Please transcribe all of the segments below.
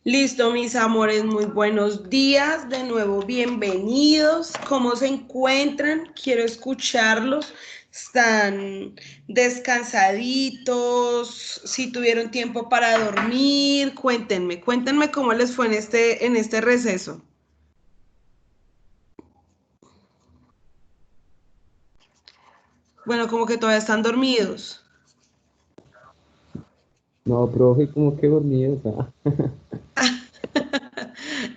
Listo, mis amores, muy buenos días. De nuevo, bienvenidos. ¿Cómo se encuentran? Quiero escucharlos. ¿Están descansaditos? Si tuvieron tiempo para dormir, cuéntenme cómo les fue en este receso. Bueno, como que todavía están dormidos. No, profe, como que dormido,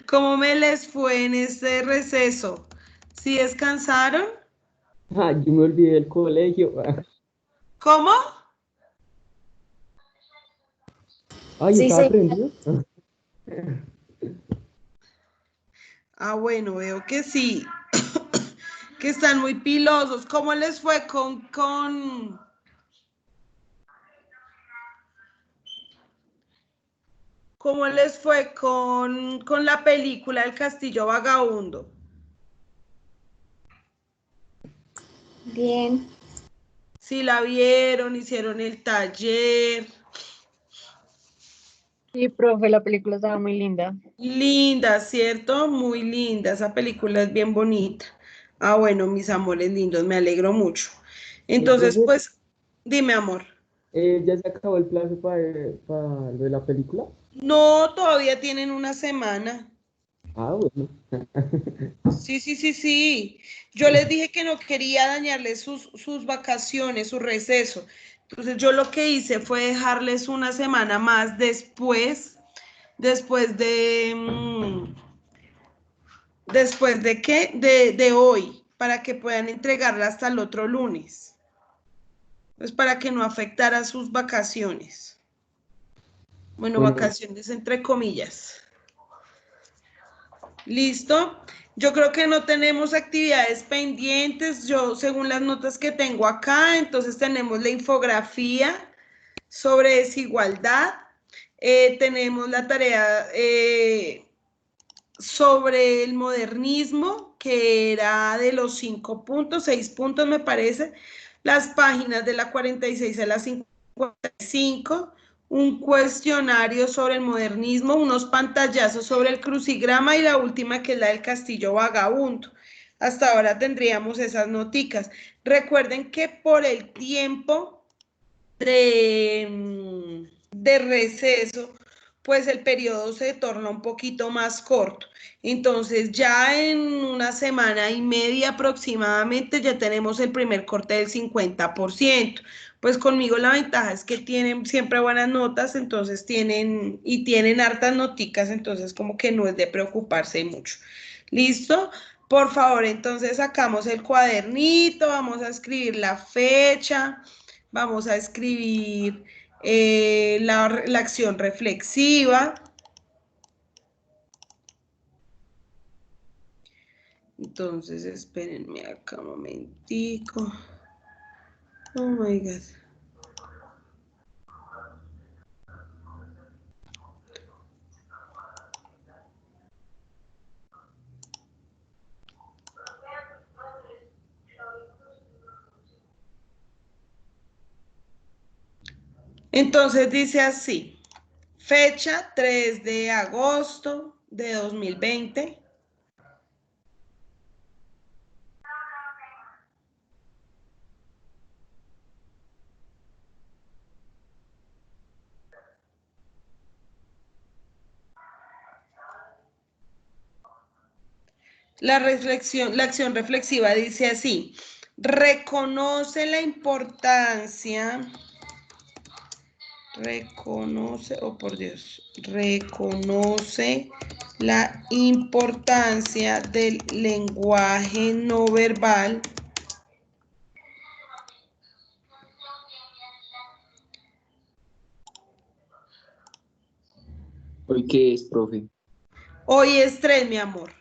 ¿Cómo me les fue en este receso? ¿Sí descansaron? Yo me olvidé del colegio. ¿Cómo? Ay, Sí, estaba señor. aprendido. Ah, bueno, veo que sí. Que están muy pilosos. ¿Cómo les fue cómo les fue con la película El Castillo Vagabundo? Bien. Si la vieron, hicieron el taller. Sí, profe, la película estaba muy linda. Linda, ¿cierto? Muy linda. Esa película es bien bonita. Ah, bueno, mis amores lindos, me alegro mucho. Entonces, Profe, pues, dime, amor. ¿ya se acabó el plazo para lo de la película? No, todavía tienen una semana. Ah, bueno. Sí, sí, sí, sí. Yo les dije que no quería dañarles sus vacaciones, su receso. Entonces yo lo que hice fue dejarles una semana más después de qué, de hoy, para que puedan entregarla hasta el otro lunes. Pues para que no afectara sus vacaciones. Bueno, Bueno, vacaciones entre comillas. ¿Listo? Yo creo que no tenemos actividades pendientes. Yo, según las notas que tengo acá, entonces tenemos la infografía sobre desigualdad. Tenemos la tarea sobre el modernismo, que era de los 5 puntos, 6 puntos me parece, las páginas de la 46 a la 55, un cuestionario sobre el modernismo, unos pantallazos sobre el crucigrama y la última que es la del castillo vagabundo. Hasta ahora tendríamos esas noticas. Recuerden que por el tiempo de receso, pues el periodo se torna un poquito más corto. Entonces ya en una semana y media aproximadamente ya tenemos el primer corte del 50%. Pues conmigo la ventaja es que tienen siempre buenas notas, entonces tienen hartas noticas, entonces como que no es de preocuparse mucho. ¿Listo? Por favor, entonces sacamos el cuadernito, vamos a escribir la fecha, vamos a escribir la acción reflexiva. Entonces, espérenme acá un momentico. Oh my God. Entonces dice así, fecha 3 de agosto de 2020. La acción reflexiva dice así, reconoce la importancia, oh por Dios, reconoce la importancia del lenguaje no verbal ¿hoy qué es, profe? Hoy es 3, mi amor.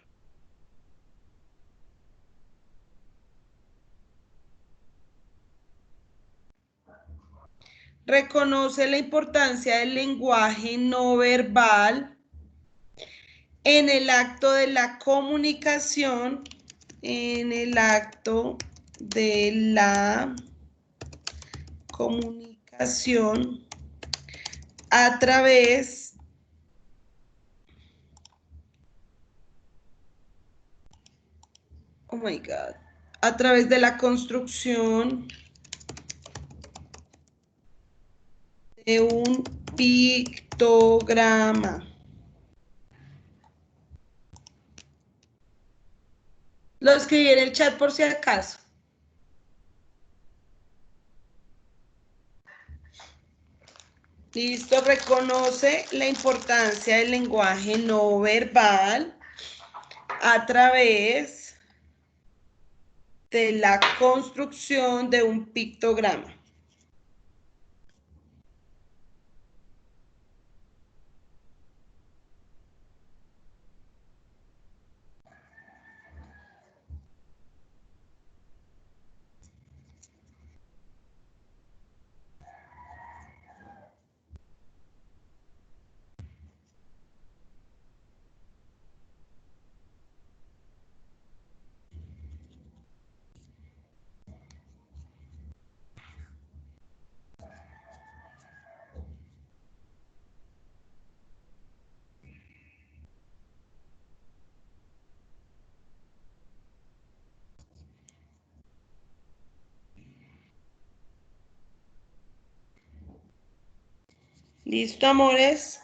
Reconoce la importancia del lenguaje no verbal en el acto de la comunicación, en el acto de la comunicación a través Oh my God. A través de la construcción de un pictograma. Lo escribí en el chat por si acaso. Listo, reconoce la importancia del lenguaje no verbal a través de la construcción de un pictograma. ¿Listo, amores?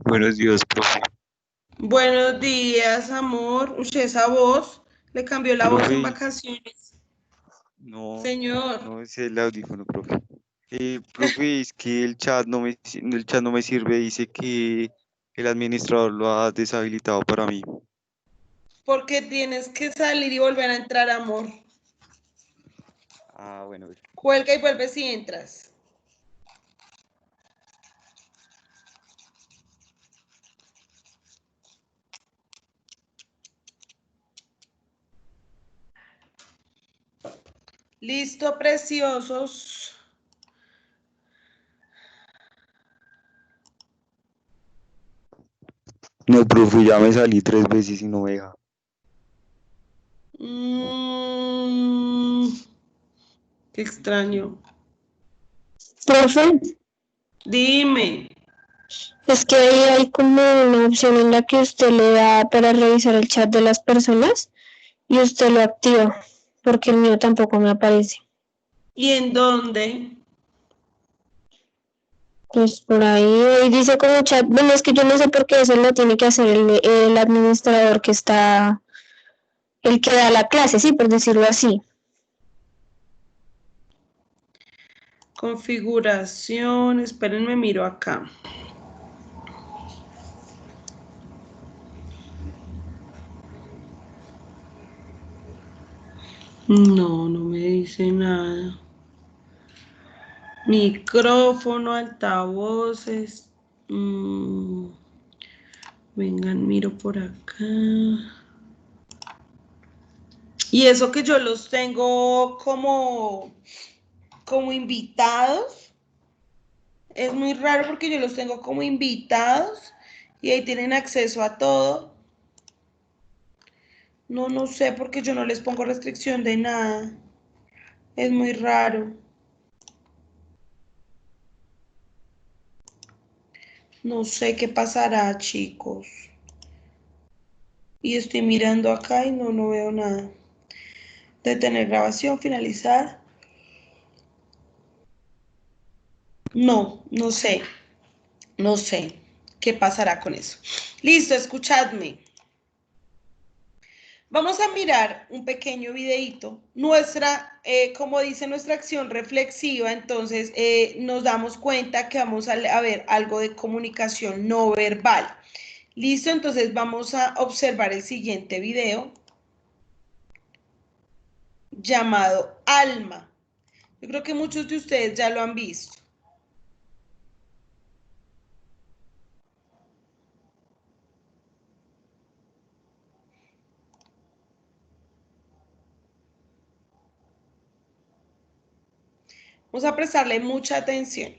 Buenos días, profe. Buenos días, amor. Usted esa voz le cambió la voz en Profe, vacaciones. no, Señor, no es el audífono, profe. Profe, es que el chat no me sirve, dice que el administrador lo ha deshabilitado para mí. porque tienes que salir y volver a entrar, amor. Ah, bueno, Cuelga y vuelve si entras. Listo, preciosos. no, profe, ya me salí 3 veces y no me deja. Qué extraño. Profe, Dime. es que ahí hay como una opción en la que usted le da para revisar el chat de las personas y usted lo activa, porque el mío tampoco me aparece. ¿Y en dónde? Pues por ahí dice como chat, bueno, es que yo no sé por qué eso lo tiene que hacer el administrador que está, el que da la clase, sí, por decirlo así. Configuración. Espérenme, miro acá. No, no me dice nada. Micrófono, altavoces. Vengan, miro por acá. Y eso que yo los tengo como invitados. Es muy raro porque yo los tengo como invitados y ahí tienen acceso a todo. No, no sé porque yo no les pongo restricción de nada. Es muy raro. No sé qué pasará, chicos. Y estoy mirando acá y no veo nada. Detener grabación, finalizar. No, no sé. No sé qué pasará con eso. Listo, escuchadme. Vamos a mirar un pequeño videíto. Como dice nuestra acción reflexiva, entonces nos damos cuenta que vamos a ver algo de comunicación no verbal. Listo, entonces vamos a observar el siguiente video llamado Alma. Yo creo que muchos de ustedes ya lo han visto. Vamos a prestarle mucha atención.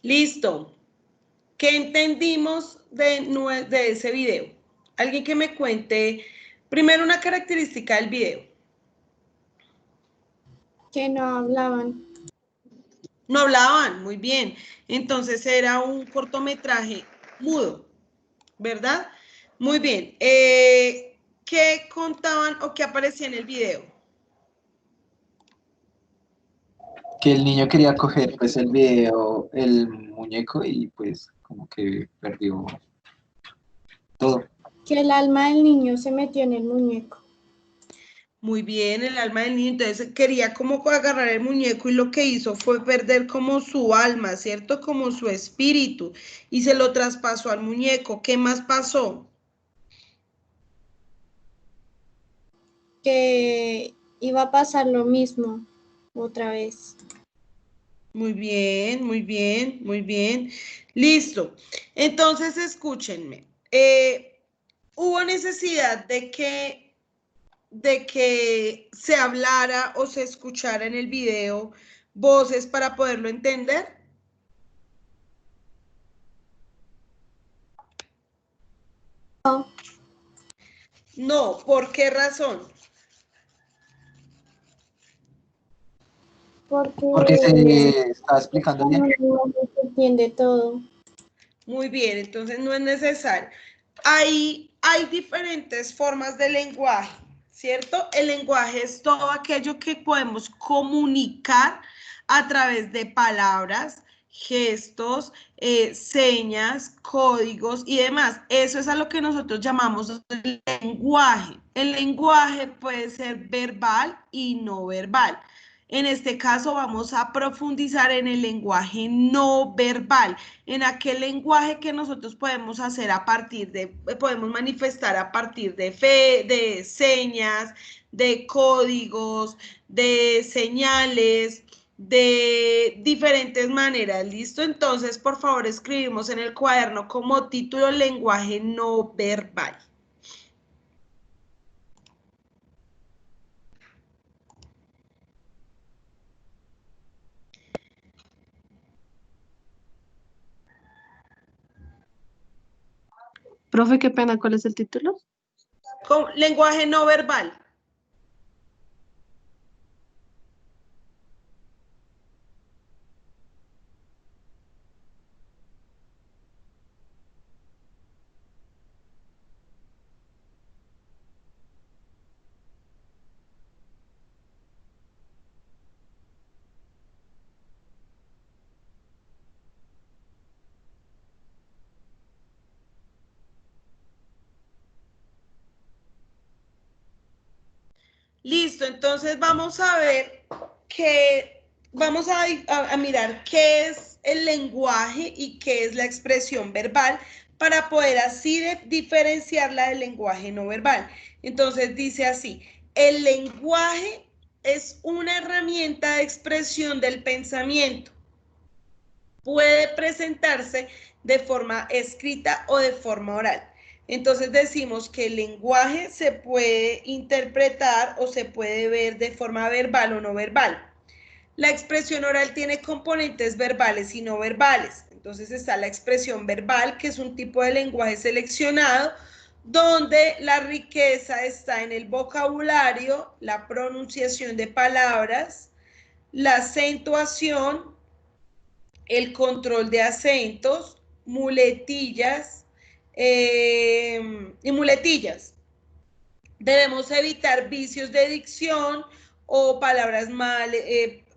Listo. ¿Qué entendimos de ese video? Alguien que me cuente primero una característica del video. Que no hablaban. No hablaban, muy bien. Entonces era un cortometraje mudo, ¿verdad? Muy bien. ¿Qué contaban o qué aparecía en el video? Que el niño quería coger pues el video, el muñeco y pues como que perdió todo. Que el alma del niño se metió en el muñeco. Muy bien, el alma del niño. Entonces quería como agarrar el muñeco y lo que hizo fue perder como su alma, ¿cierto? Como su espíritu y se lo traspasó al muñeco. ¿Qué más pasó? Que iba a pasar lo mismo otra vez. Muy bien, muy bien, muy bien. Listo. Entonces, escúchenme. Hubo necesidad de que se hablara o se escuchara en el video voces para poderlo entender. No, No, ¿por qué razón? Porque se está explicando bien. no se entiende todo. Muy bien, entonces no es necesario. Hay diferentes formas de lenguaje, ¿cierto? El lenguaje es todo aquello que podemos comunicar a través de palabras, gestos, señas, códigos y demás. Eso es a lo que nosotros llamamos el lenguaje. El lenguaje puede ser verbal y no verbal. En este caso vamos a profundizar en el lenguaje no verbal, en aquel lenguaje que nosotros podemos hacer a partir de, podemos manifestar a partir de señas, de códigos, de señales, de diferentes maneras. ¿Listo? Entonces, por favor, escribimos en el cuaderno como título lenguaje no verbal. Profe, qué pena, ¿cuál es el título? Lenguaje no verbal. Listo, entonces vamos a ver vamos a mirar qué es el lenguaje y qué es la expresión verbal para poder así diferenciarla del lenguaje no verbal. Entonces dice así, el lenguaje es una herramienta de expresión del pensamiento. Puede presentarse de forma escrita o de forma oral. Entonces decimos que el lenguaje se puede interpretar o se puede ver de forma verbal o no verbal. La expresión oral tiene componentes verbales y no verbales. Entonces está la expresión verbal, que es un tipo de lenguaje seleccionado, donde la riqueza está en el vocabulario, la pronunciación de palabras, la acentuación, el control de acentos, muletillas y muletillas. Debemos evitar vicios de dicción o palabras mal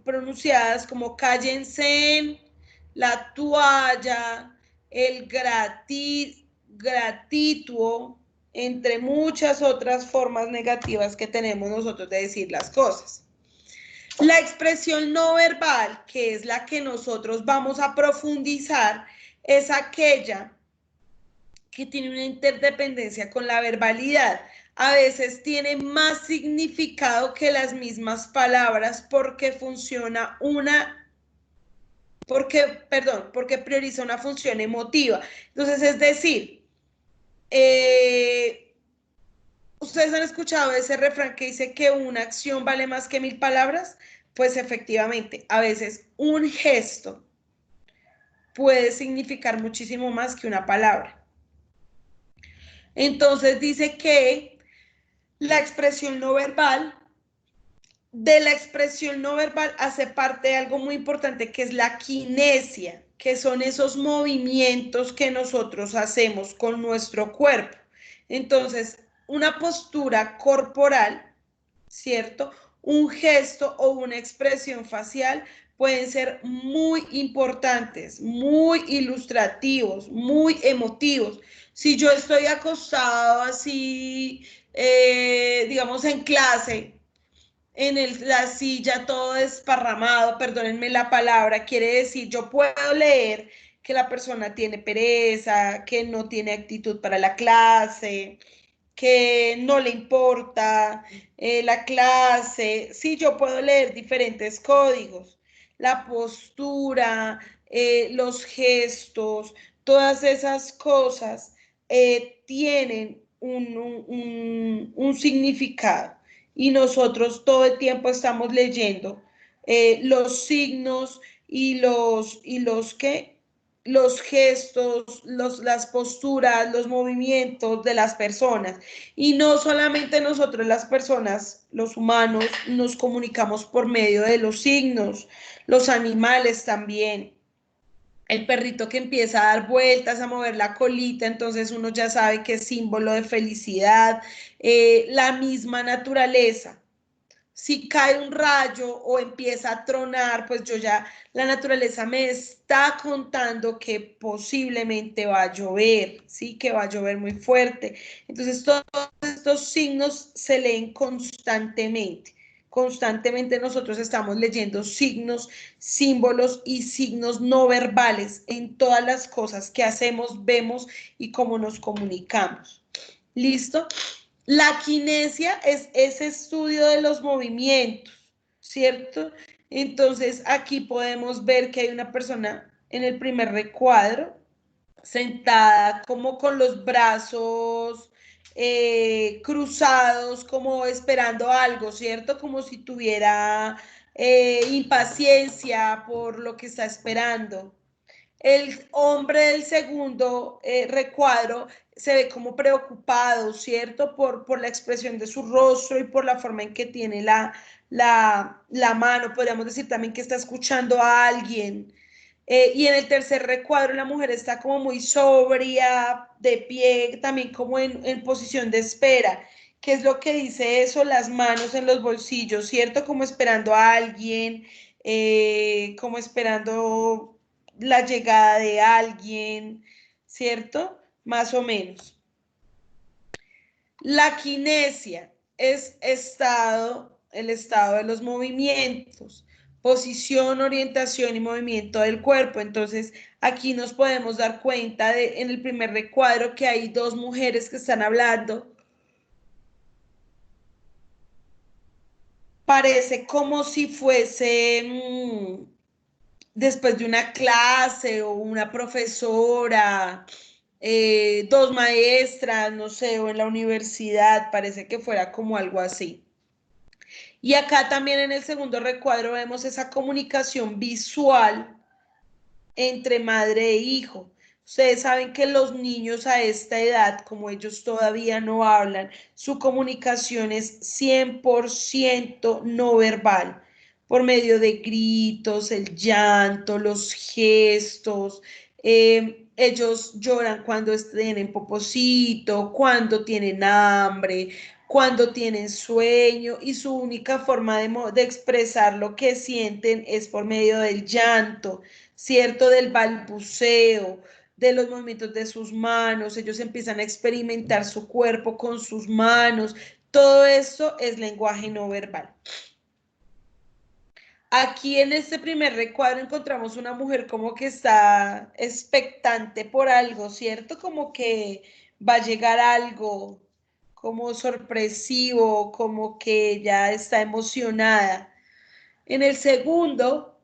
pronunciadas como cállense, la toalla, el gratituo, entre muchas otras formas negativas que tenemos nosotros de decir las cosas. La expresión no verbal, que es la que nosotros vamos a profundizar, es aquella que tiene una interdependencia con la verbalidad. A veces tiene más significado que las mismas palabras porque porque prioriza una función emotiva. Entonces, es decir, ¿ustedes han escuchado ese refrán que dice que una acción vale más que 1000 palabras? Pues efectivamente, a veces un gesto puede significar muchísimo más que una palabra. Entonces dice que la expresión no verbal, de la expresión no verbal hace parte de algo muy importante que es la kinesia, que son esos movimientos que nosotros hacemos con nuestro cuerpo. Entonces, una postura corporal, ¿cierto? Un gesto o una expresión facial pueden ser muy importantes, muy ilustrativos, muy emotivos. Si yo estoy acostado así, digamos en clase, la silla todo desparramado, perdónenme la palabra, quiere decir, yo puedo leer que la persona tiene pereza, que no tiene actitud para la clase, que no le importa la clase. Sí, yo puedo leer diferentes códigos, la postura, los gestos, todas esas cosas tienen un significado y nosotros todo el tiempo estamos leyendo los signos los gestos, las posturas, los movimientos de las personas. Y no solamente nosotros las personas, los humanos, nos comunicamos por medio de los signos, los animales también. El perrito que empieza a dar vueltas, a mover la colita, entonces uno ya sabe que es símbolo de felicidad. La misma naturaleza. Si cae un rayo o empieza a tronar, pues la naturaleza me está contando que posiblemente va a llover, ¿sí? Que va a llover muy fuerte. Entonces, todos estos signos se leen constantemente. Constantemente nosotros estamos leyendo signos, símbolos y signos no verbales en todas las cosas que hacemos, vemos y cómo nos comunicamos. ¿Listo? La kinesia es ese estudio de los movimientos, ¿cierto? Entonces, aquí podemos ver que hay una persona en el primer recuadro, sentada como con los brazos cruzados, como esperando algo, ¿cierto? Como si tuviera impaciencia por lo que está esperando. El hombre del segundo recuadro se ve como preocupado, ¿cierto? Por la expresión de su rostro y por la forma en que tiene la mano. Podríamos decir también que está escuchando a alguien. Y en el tercer recuadro la mujer está como muy sobria, de pie, también como en posición de espera. ¿Qué es lo que dice eso? Las manos en los bolsillos, ¿cierto? Como esperando a alguien, como esperando la llegada de alguien, ¿cierto? Más o menos. La kinesia es el estado de los movimientos, posición, orientación y movimiento del cuerpo. Entonces, aquí nos podemos dar cuenta en el primer recuadro que hay dos mujeres que están hablando. Parece como si fuese después de una clase o una profesora, dos maestras, no sé, o en la universidad, parece que fuera como algo así. Y acá también en el segundo recuadro vemos esa comunicación visual entre madre e hijo. Ustedes saben que los niños a esta edad, como ellos todavía no hablan, su comunicación es 100% no verbal, por medio de gritos, el llanto, los gestos. Ellos lloran cuando tienen poposito, cuando tienen hambre, cuando tienen sueño y su única forma de expresar lo que sienten es por medio del llanto, ¿cierto? Del balbuceo, de los movimientos de sus manos, ellos empiezan a experimentar su cuerpo con sus manos, todo esto es lenguaje no verbal. Aquí en este primer recuadro encontramos una mujer como que está expectante por algo, ¿cierto? Como que va a llegar algo como sorpresivo, como que ya está emocionada. En el segundo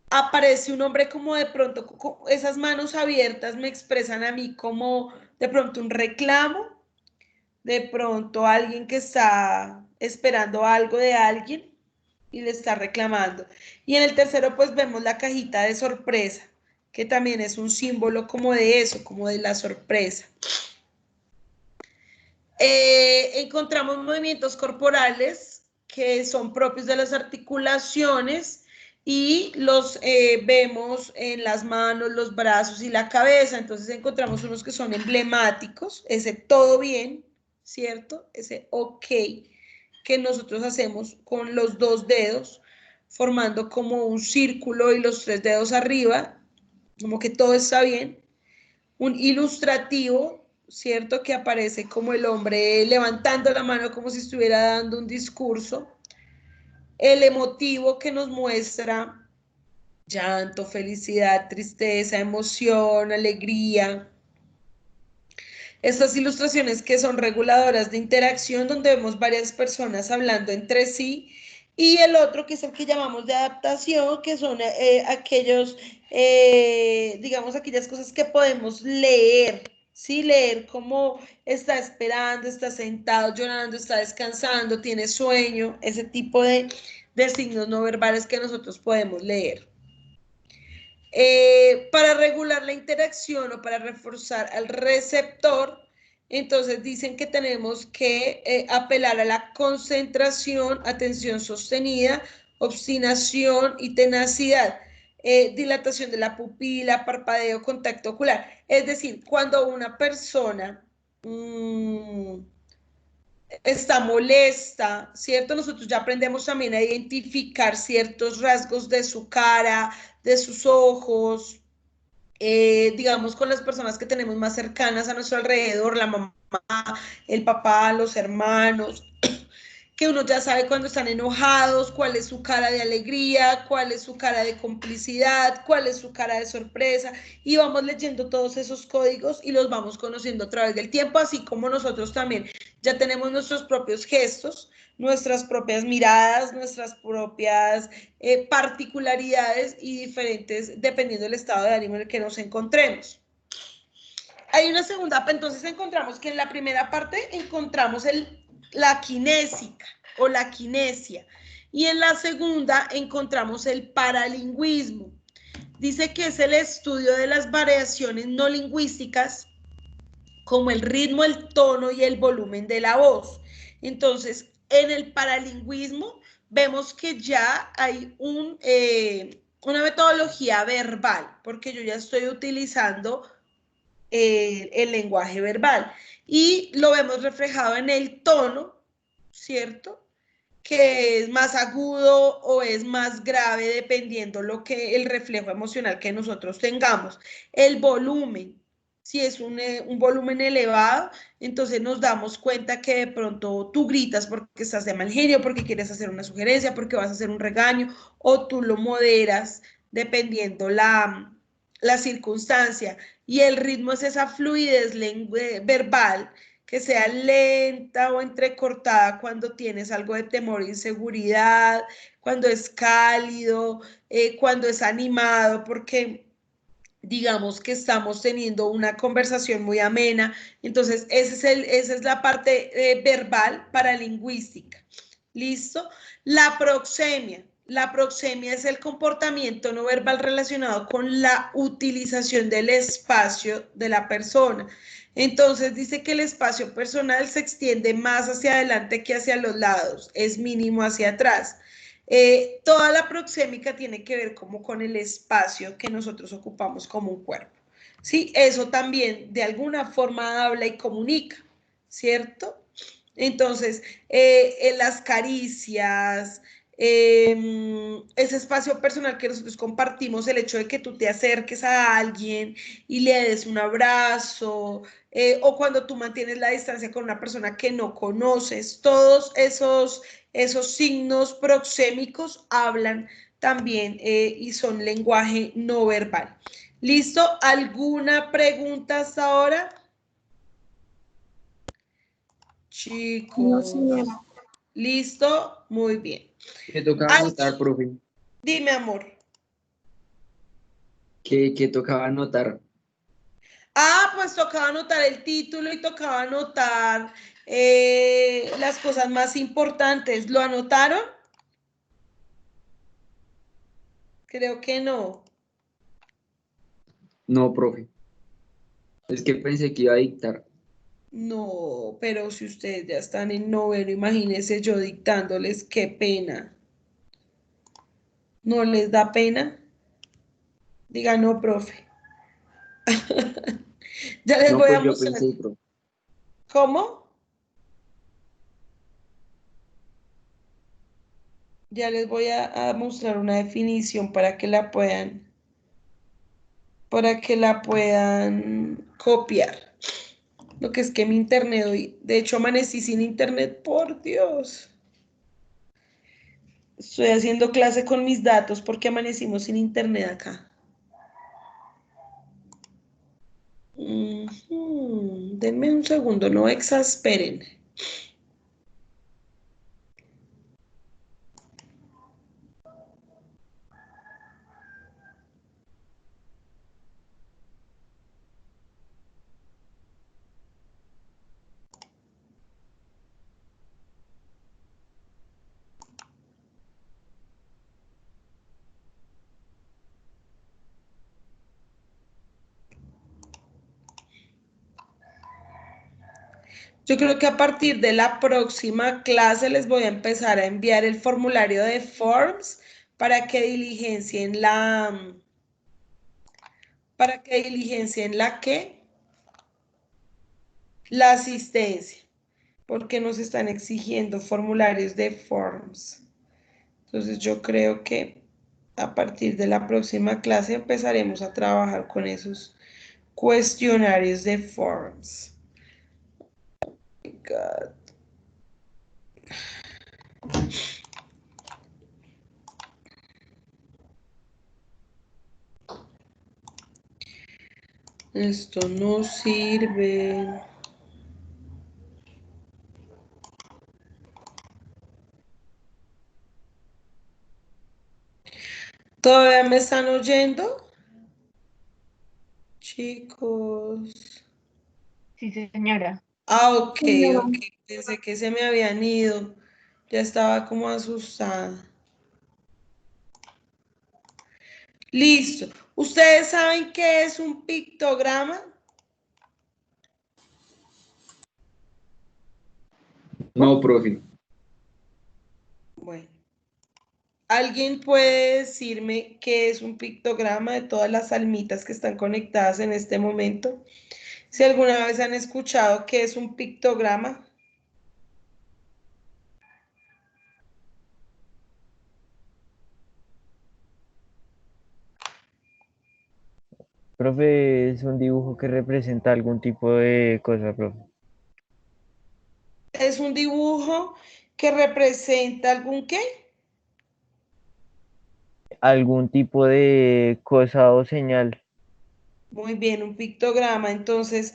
aparece un hombre como de pronto, esas manos abiertas me expresan a mí como de pronto un reclamo, de pronto alguien que está esperando algo de alguien. y le está reclamando. Y en el tercero, pues vemos la cajita de sorpresa, que también es un símbolo como de eso, como de la sorpresa. Encontramos movimientos corporales que son propios de las articulaciones y los vemos en las manos, los brazos y la cabeza. Entonces encontramos unos que son emblemáticos, ese todo bien, ¿cierto? Ese ok que nosotros hacemos con los 2 dedos, formando como un círculo y los 3 dedos arriba, como que todo está bien. Un ilustrativo, ¿cierto? Que aparece como el hombre levantando la mano como si estuviera dando un discurso. El emotivo que nos muestra llanto, felicidad, tristeza, emoción, alegría. Estas ilustraciones que son reguladoras de interacción, donde vemos varias personas hablando entre sí, y el otro que es el que llamamos de adaptación, que son aquellos, digamos, aquellas cosas que podemos leer, ¿sí? Leer cómo está esperando, está sentado, llorando, está descansando, tiene sueño, ese tipo de signos no verbales que nosotros podemos leer. Para regular la interacción o para reforzar al receptor, entonces dicen que tenemos que apelar a la concentración, atención sostenida, obstinación y tenacidad, dilatación de la pupila, parpadeo, contacto ocular. Es decir, cuando una persona está molesta, ¿cierto? Nosotros ya aprendemos también a identificar ciertos rasgos de su cara, de sus ojos, digamos con las personas que tenemos más cercanas a nuestro alrededor, la mamá, el papá, los hermanos, que uno ya sabe cuando están enojados, cuál es su cara de alegría, cuál es su cara de complicidad, cuál es su cara de sorpresa, y vamos leyendo todos esos códigos y los vamos conociendo a través del tiempo, así como nosotros también ya tenemos nuestros propios gestos, nuestras propias miradas, nuestras propias particularidades y diferentes dependiendo del estado de ánimo en el que nos encontremos. Hay una segunda, entonces encontramos que en la primera parte encontramos la kinésica o la kinesia, y en la segunda encontramos el paralingüismo. Dice que es el estudio de las variaciones no lingüísticas como el ritmo, el tono y el volumen de la voz. Entonces, en el paralingüismo vemos que ya hay una metodología verbal, porque yo ya estoy utilizando el lenguaje verbal, y lo vemos reflejado en el tono, ¿cierto? Que es más agudo o es más grave dependiendo el reflejo emocional que nosotros tengamos. El volumen, si es un volumen elevado, entonces nos damos cuenta que de pronto tú gritas porque estás de mal genio, porque quieres hacer una sugerencia, porque vas a hacer un regaño, o tú lo moderas dependiendo la circunstancia. Y el ritmo es esa fluidez verbal que sea lenta o entrecortada cuando tienes algo de temor e inseguridad, cuando es cálido, cuando es animado, porque digamos que estamos teniendo una conversación muy amena. Entonces, esa es la parte verbal paralingüística. ¿Listo? La proxemia. La proxemia es el comportamiento no verbal relacionado con la utilización del espacio de la persona. Entonces dice que el espacio personal se extiende más hacia adelante que hacia los lados, es mínimo hacia atrás. Toda la proxémica tiene que ver como con el espacio que nosotros ocupamos como un cuerpo. ¿Sí? Eso también de alguna forma habla y comunica, ¿cierto? Entonces, las caricias, ese espacio personal que nosotros compartimos, el hecho de que tú te acerques a alguien y le des un abrazo, o cuando tú mantienes la distancia con una persona que no conoces, todos esos signos proxémicos hablan también y son lenguaje no verbal. ¿Listo? ¿Alguna pregunta hasta ahora? Chicos. No, señora. ¿Listo? Muy bien. Me tocaba anotar, profe. Dime, amor. Que tocaba anotar. Ah, pues tocaba anotar el título y tocaba anotar las cosas más importantes. ¿Lo anotaron? Creo que no. No, profe. Es que pensé que iba a dictar. No, pero si ustedes ya están en noveno, imagínense yo dictándoles, qué pena. ¿No les da pena? Diga, no, profe. Ya les No, voy a pues yo mostrar. pensé, profe. ¿Cómo? Ya les voy a mostrar una definición para que la puedan copiar. Lo que es que mi internet hoy, de hecho amanecí sin internet, por Dios. Estoy haciendo clase con mis datos porque amanecimos sin internet acá. Denme un segundo, no exasperen. Yo creo que a partir de la próxima clase les voy a empezar a enviar el formulario de Forms para que diligencien ¿qué? La asistencia, porque nos están exigiendo formularios de Forms. Entonces yo creo que a partir de la próxima clase empezaremos a trabajar con esos cuestionarios de Forms. My God. Esto no sirve. ¿Todavía me están oyendo? Chicos. Sí, señora. Ah, ok, Señora, ok. Pensé que se me habían ido. Ya estaba como asustada. Listo. ¿Ustedes saben qué es un pictograma? No, profe. Bueno. ¿Alguien puede decirme qué es un pictograma de todas las almitas que están conectadas en este momento? Si alguna vez han escuchado qué es un pictograma. Profe, es un dibujo que representa algún tipo de cosa, profe. Es un dibujo que representa algún qué. Algún tipo de cosa o señal. Muy bien, un pictograma. Entonces,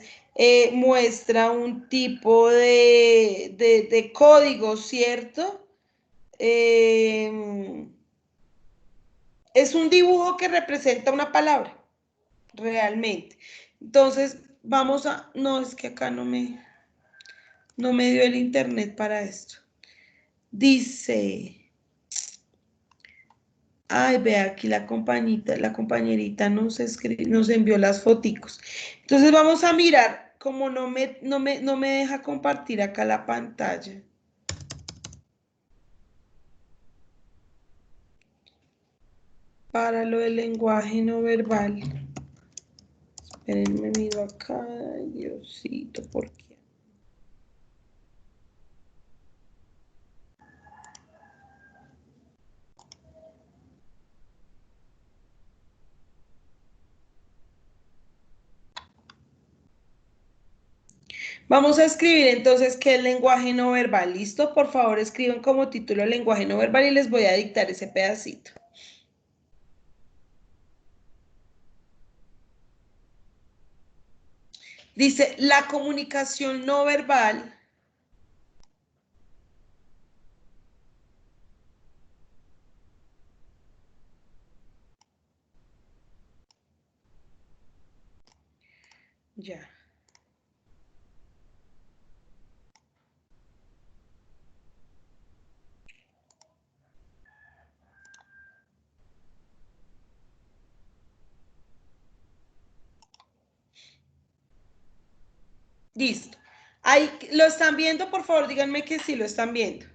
muestra un tipo de código, ¿cierto? Eh, es un dibujo que representa una palabra, realmente. Entonces, vamos a... No, es que acá no me dio el internet para esto. Dice... Ay, ve aquí la compañerita nos envió las foticos. Entonces vamos a mirar, como no me deja compartir acá la pantalla. Para lo del lenguaje no verbal. Espérenme, miro acá, ay, Diosito, ¿por qué? Vamos a escribir entonces qué es lenguaje no verbal. ¿Listo? Por favor, escriben como título lenguaje no verbal y les voy a dictar ese pedacito. Dice, la comunicación no verbal ya. Listo. Ahí, ¿lo están viendo? Por favor, díganme que sí lo están viendo.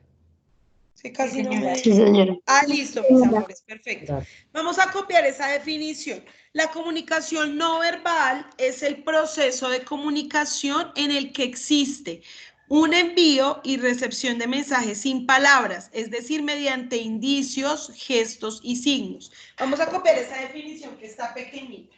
Sí, casi Sí, no señora. me... Sí, señora. Ah, listo, mis amores, perfecto. Gracias. Vamos a copiar esa definición. La comunicación no verbal es el proceso de comunicación en el que existe un envío y recepción de mensajes sin palabras, es decir, mediante indicios, gestos y signos. Vamos a copiar esa definición que está pequeñita.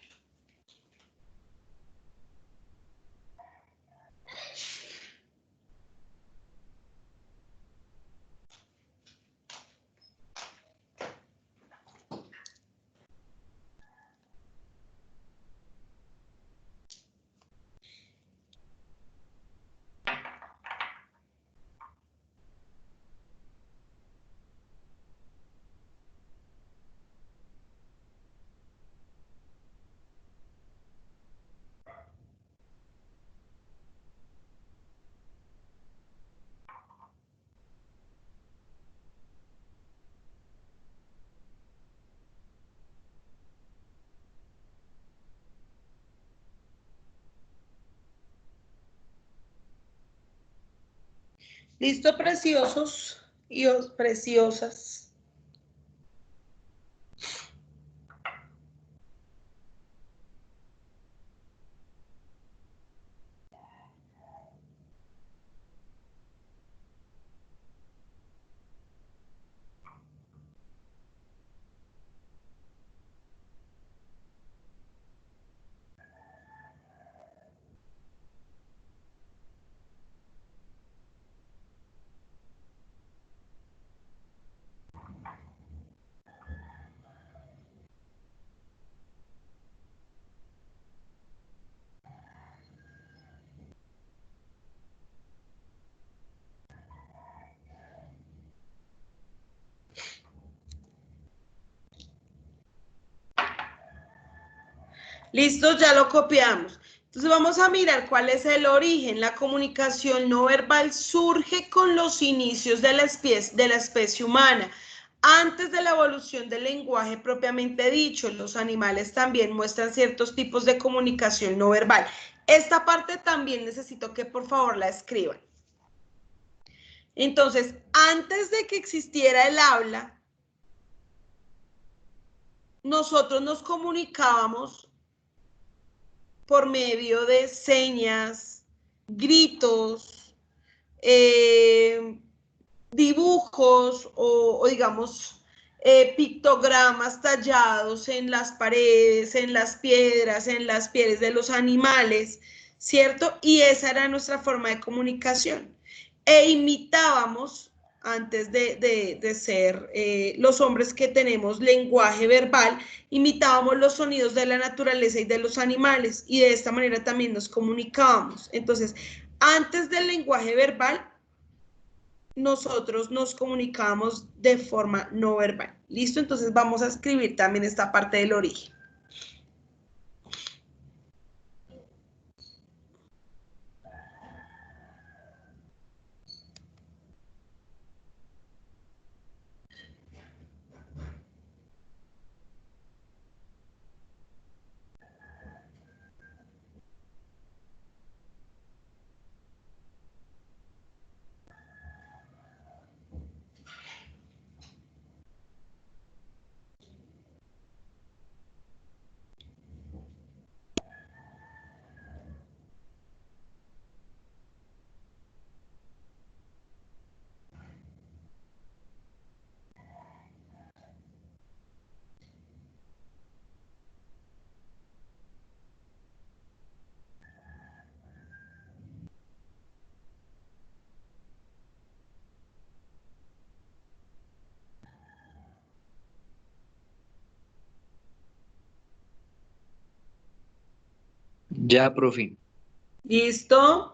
¿Listo, preciosos y preciosas? Listo, ya lo copiamos. Entonces vamos a mirar cuál es el origen. La comunicación no verbal surge con los inicios de la especie humana. Antes de la evolución del lenguaje propiamente dicho, los animales también muestran ciertos tipos de comunicación no verbal. Esta parte también necesito que por favor la escriban. Entonces, antes de que existiera el habla, nosotros nos comunicábamos por medio de señas, gritos, dibujos o digamos pictogramas tallados en las paredes, en las piedras, en las pieles de los animales, ¿cierto? Y esa era nuestra forma de comunicación. E imitábamos, antes de ser los hombres que tenemos lenguaje verbal, imitábamos los sonidos de la naturaleza y de los animales, y de esta manera también nos comunicábamos. Entonces, antes del lenguaje verbal, nosotros nos comunicábamos de forma no verbal. ¿Listo? Entonces vamos a escribir también esta parte del origen. Ya, profe. ¿Listo?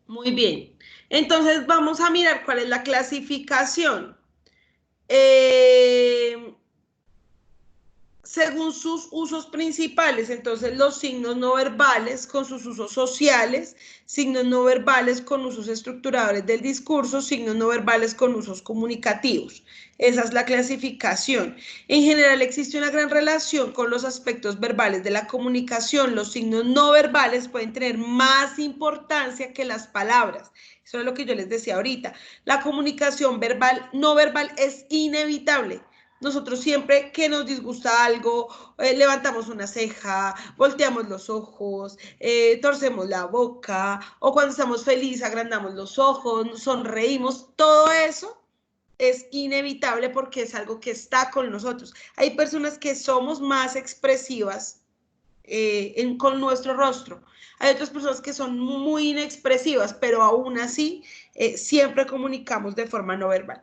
Muy bien. Entonces vamos a mirar cuál es la clasificación. según sus usos principales. Entonces, los signos no verbales con sus usos sociales, signos no verbales con usos estructuradores del discurso, signos no verbales con usos comunicativos. Esa es la clasificación. En general, existe una gran relación con los aspectos verbales de la comunicación. Los signos no verbales pueden tener más importancia que las palabras. Eso es lo que yo les decía ahorita. La comunicación verbal, no verbal, es inevitable. Nosotros siempre que nos disgusta algo, levantamos una ceja, volteamos los ojos, torcemos la boca, o cuando estamos felices agrandamos los ojos, sonreímos. Todo eso es inevitable porque es algo que está con nosotros. Hay personas que somos más expresivas con nuestro rostro. Hay otras personas que son muy inexpresivas, pero aún así siempre comunicamos de forma no verbal.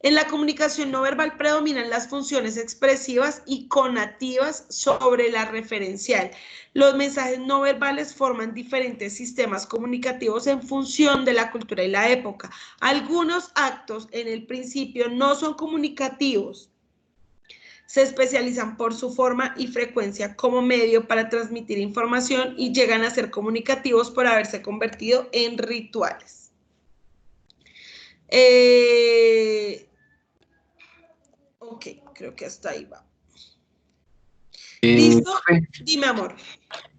En la comunicación no verbal predominan las funciones expresivas y conativas sobre la referencial. Los mensajes no verbales forman diferentes sistemas comunicativos en función de la cultura y la época. Algunos actos en el principio no son comunicativos. Se especializan por su forma y frecuencia como medio para transmitir información y llegan a ser comunicativos por haberse convertido en rituales. Ok, creo que hasta ahí va. ¿Listo? Dime, amor.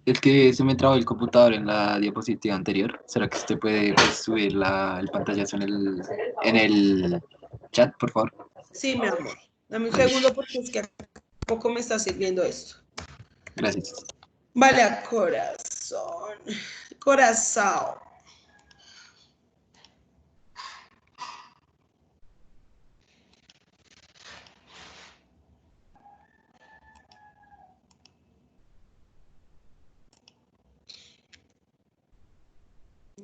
Es que se me trabó el computador en la diapositiva anterior. ¿Será que usted puede pues, subir el pantallazo en el chat, por favor? Sí, mi amor. Dame un segundo porque es que a poco me está sirviendo esto. Gracias. Vale, a corazón. Corazón.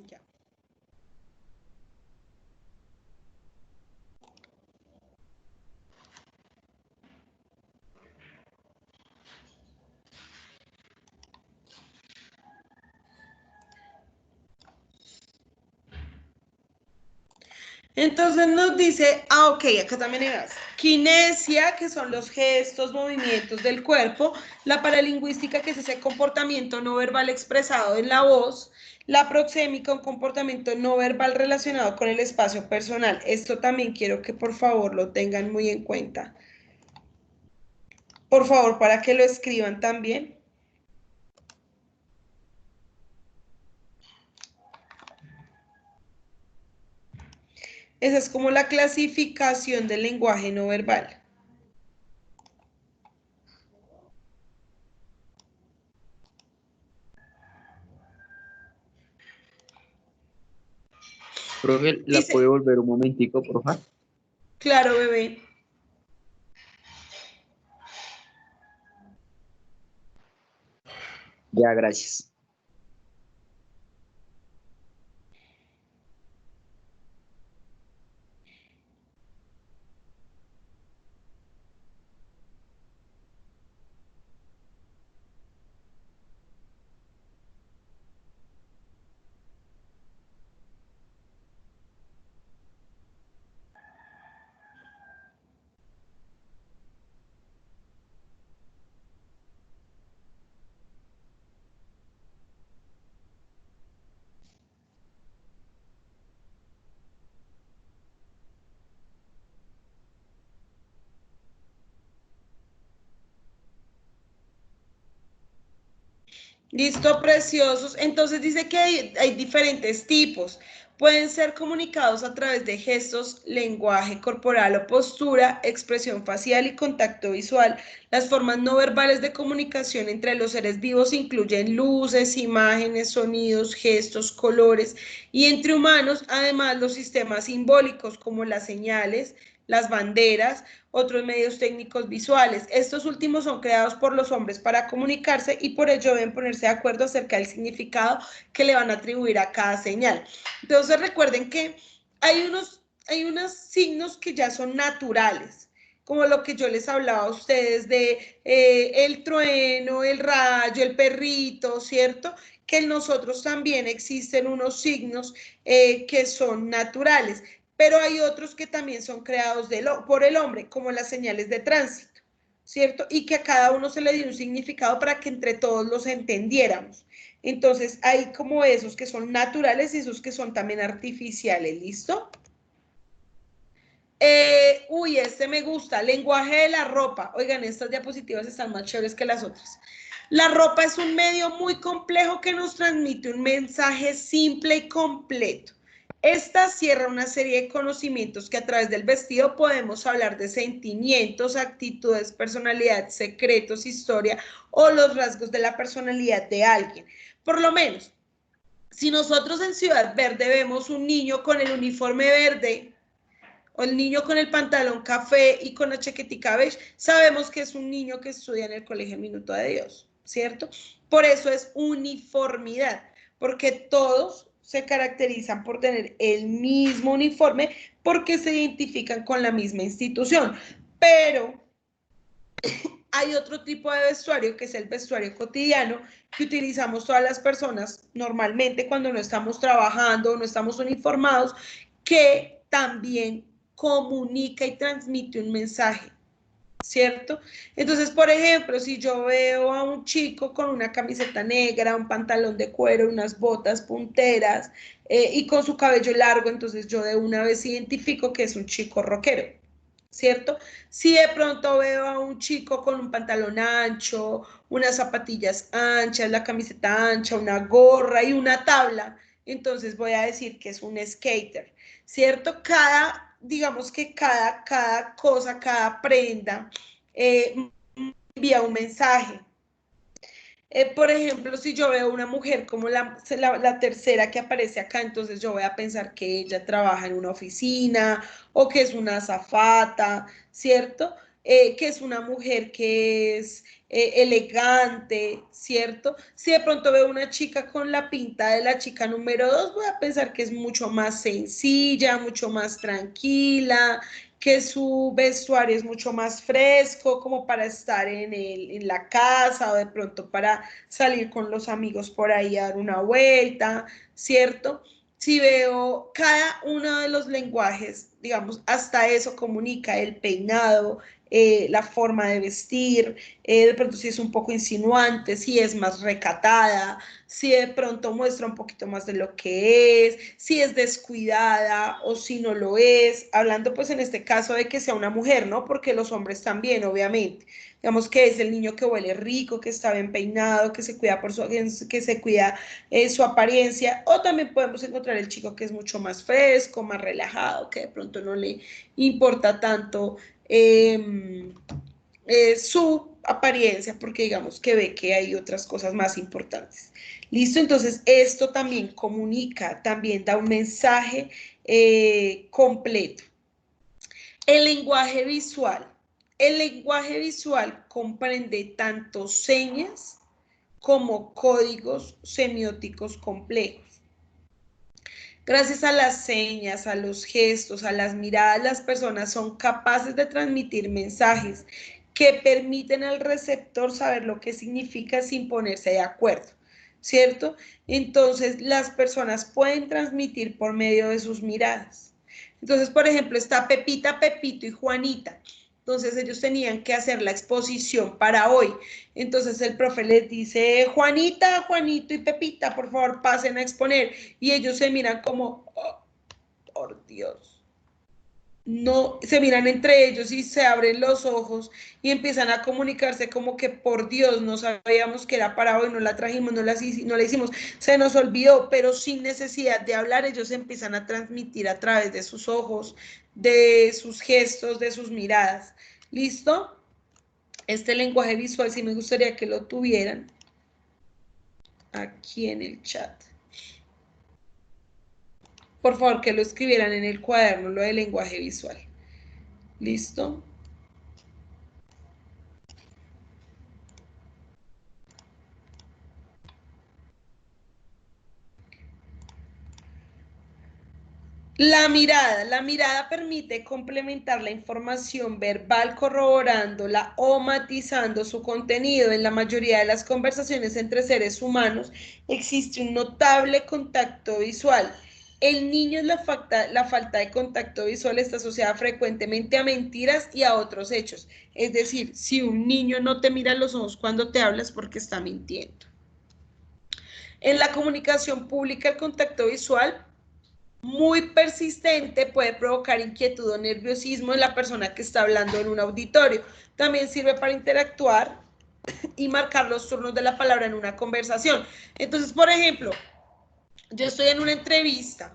Ya. Entonces nos dice, ok, acá también hay más. Kinesia, que son los gestos, movimientos del cuerpo. La paralingüística, que es ese comportamiento no verbal expresado en la voz. La proxémica, un comportamiento no verbal relacionado con el espacio personal. Esto también quiero que por favor lo tengan muy en cuenta. Por favor, para que lo escriban también. Esa es como la clasificación del lenguaje no verbal. Profe, ¿la Dice, puede volver un momentico, por favor? claro, bebé. Ya, gracias. Listo, preciosos. Entonces dice que hay diferentes tipos. Pueden ser comunicados a través de gestos, lenguaje corporal o postura, expresión facial y contacto visual. Las formas no verbales de comunicación entre los seres vivos incluyen luces, imágenes, sonidos, gestos, colores. Y entre humanos, además, los sistemas simbólicos como las señales, las banderas, otros medios técnicos visuales. Estos últimos son creados por los hombres para comunicarse y por ello deben ponerse de acuerdo acerca del significado que le van a atribuir a cada señal. Entonces recuerden que hay unos signos que ya son naturales, como lo que yo les hablaba a ustedes de el trueno, el rayo, el perrito, ¿cierto? Que en nosotros también existen unos signos que son naturales. pero hay otros que también son creados por el hombre, como las señales de tránsito, ¿cierto? Y que a cada uno se le dio un significado para que entre todos los entendiéramos. Entonces, hay como esos que son naturales y esos que son también artificiales, ¿listo? Uy, este me gusta, lenguaje de la ropa. Oigan, estas diapositivas están más chéveres que las otras. La ropa es un medio muy complejo que nos transmite un mensaje simple y completo. Esta cierra una serie de conocimientos que a través del vestido podemos hablar de sentimientos, actitudes, personalidad, secretos, historia o los rasgos de la personalidad de alguien. Por lo menos, si nosotros en Ciudad Verde vemos un niño con el uniforme verde o el niño con el pantalón café y con la chaquetica beige, sabemos que es un niño que estudia en el Colegio Minuto de Dios, ¿cierto? Por eso es uniformidad, porque todos se caracterizan por tener el mismo uniforme porque se identifican con la misma institución. Pero hay otro tipo de vestuario que es el vestuario cotidiano que utilizamos todas las personas normalmente cuando no estamos trabajando o no estamos uniformados, que también comunica y transmite un mensaje, ¿cierto? Entonces, por ejemplo, si yo veo a un chico con una camiseta negra, un pantalón de cuero, unas botas punteras y con su cabello largo, entonces yo de una vez identifico que es un chico rockero, ¿cierto? Si de pronto veo a un chico con un pantalón ancho, unas zapatillas anchas, la camiseta ancha, una gorra y una tabla, entonces voy a decir que es un skater, ¿cierto? Digamos que cada cosa, cada prenda envía un mensaje. Por ejemplo, si yo veo una mujer como la tercera que aparece acá, entonces yo voy a pensar que ella trabaja en una oficina o que es una azafata, ¿cierto? Que es una mujer que es elegante, ¿cierto? Si de pronto veo una chica con la pinta de la chica número 2, voy a pensar que es mucho más sencilla, mucho más tranquila, que su vestuario es mucho más fresco, como para estar en la casa o de pronto para salir con los amigos por ahí a dar una vuelta, ¿cierto? Si veo cada uno de los lenguajes, digamos, hasta eso comunica el peinado, la forma de vestir, de pronto si es un poco insinuante, si es más recatada, si de pronto muestra un poquito más de lo que es, si es descuidada o si no lo es, hablando pues en este caso de que sea una mujer, ¿no? Porque los hombres también, obviamente. Digamos que es el niño que huele rico, que está bien peinado, que se cuida su apariencia, o también podemos encontrar el chico que es mucho más fresco, más relajado, que de pronto no le importa tanto su apariencia, porque digamos que ve que hay otras cosas más importantes. ¿Listo? Entonces, esto también comunica, también da un mensaje completo. El lenguaje visual. El lenguaje visual comprende tanto señas como códigos semióticos complejos. Gracias a las señas, a los gestos, a las miradas, las personas son capaces de transmitir mensajes que permiten al receptor saber lo que significa sin ponerse de acuerdo, ¿cierto? Entonces, las personas pueden transmitir por medio de sus miradas. Entonces, por ejemplo, está Pepita, Pepito y Juanita. Entonces, ellos tenían que hacer la exposición para hoy. Entonces, el profe les dice, Juanita, Juanito y Pepita, por favor, pasen a exponer. Y ellos se miran como, oh, por Dios. No, se miran entre ellos y se abren los ojos y empiezan a comunicarse como que por Dios, no sabíamos que era para hoy, no la trajimos, no la hicimos, se nos olvidó, pero sin necesidad de hablar, ellos empiezan a transmitir a través de sus ojos, de sus gestos, de sus miradas. ¿Listo? Este lenguaje visual sí me gustaría que lo tuvieran aquí en el chat. Por favor, que lo escribieran en el cuaderno, lo del lenguaje visual. ¿Listo? La mirada permite complementar la información verbal corroborándola o matizando su contenido. En la mayoría de las conversaciones entre seres humanos existe un notable contacto visual. El niño es la falta de contacto visual está asociada frecuentemente a mentiras y a otros hechos. Es decir, si un niño no te mira a los ojos cuando te hablas, porque está mintiendo. En la comunicación pública, el contacto visual muy persistente puede provocar inquietud o nerviosismo en la persona que está hablando en un auditorio. También sirve para interactuar y marcar los turnos de la palabra en una conversación. Entonces, por ejemplo, yo estoy en una entrevista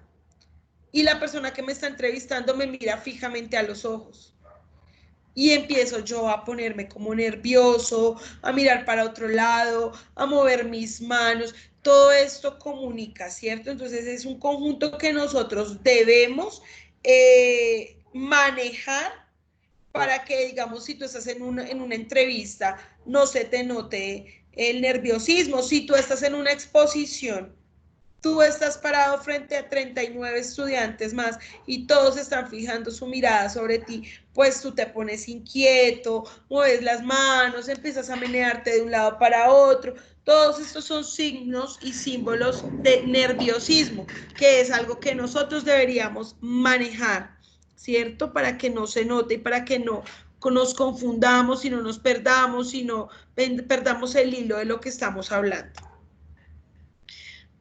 y la persona que me está entrevistando me mira fijamente a los ojos. Y empiezo yo a ponerme como nervioso, a mirar para otro lado, a mover mis manos. Todo esto comunica, ¿cierto? Entonces es un conjunto que nosotros debemos manejar para que, digamos, si tú estás en una entrevista, no se te note el nerviosismo. Si tú estás en una exposición, tú estás parado frente a 39 estudiantes más y todos están fijando su mirada sobre ti, pues tú te pones inquieto, mueves las manos, empiezas a menearte de un lado para otro. Todos estos son signos y símbolos de nerviosismo, que es algo que nosotros deberíamos manejar, ¿cierto? Para que no se note y para que no nos confundamos y no nos perdamos y no perdamos el hilo de lo que estamos hablando.